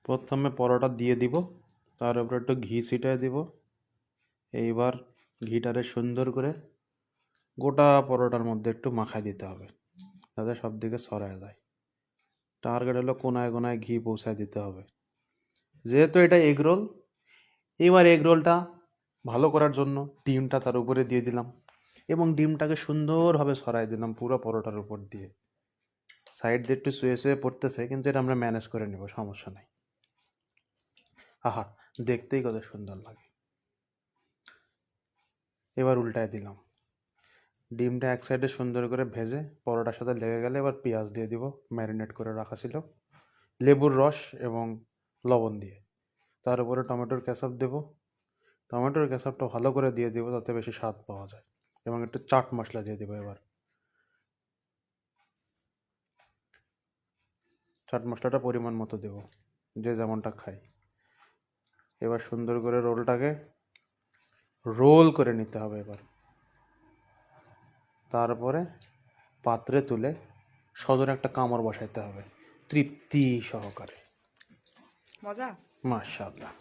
প্রথমে পরোটা দিয়ে দিব, তার উপরে একটু ঘি ছিটিয়ে দিব। এইবার ঘিটারে সুন্দর করে গোটা পরোটার মধ্যে একটু মাখায় দিতে হবে, যাতে সব দিকে ছড়ায় যায়। টার্গেট হলো কোনায় কোনায় ঘি পৌঁছায় দিতে হবে। যেহেতু এটা এগ রোল, এবার এগ রোলটা ভালো করার জন্য ডিমটা তার উপরে দিয়ে দিলাম এবং ডিমটাকে সুন্দরভাবে ছড়াই দিলাম পুরো পরোটার উপর দিয়ে। সাইড দিয়ে একটু শুয়ে শুয়ে পড়তেছে, কিন্তু এটা আমরা ম্যানেজ করে নেব, সমস্যা নাই। আহা, দেখতেই কত সুন্দর লাগে। এবার উল্টায় দিলাম, ডিমটা এক সাইডে সুন্দর করে ভেজে পরোটার সাথে লেগে গেলে এবার পেঁয়াজ দিয়ে দিব, ম্যারিনেট করে রাখা ছিল লেবুর রস এবং লবণ দিয়ে। তার উপরে টমেটোর কেচাপ দেব, টমেটোর কেচাপটা ভালো করে দিয়ে দিব যাতে বেশি স্বাদ পাওয়া যায়, এবং একটু চাট মশলা দিয়ে দেবো। এবার চাট মশলাটা পরিমাণ মতো দেব, যে যেমনটা খাই। এবার সুন্দর করে রোলটাকে রোল করে নিতে হবে। এবার তারপরে পাত্রে তুলে সজোরে একটা কামড় বসাইতে হবে তৃপ্তি সহকারে। মজা। মাশাআল্লাহ।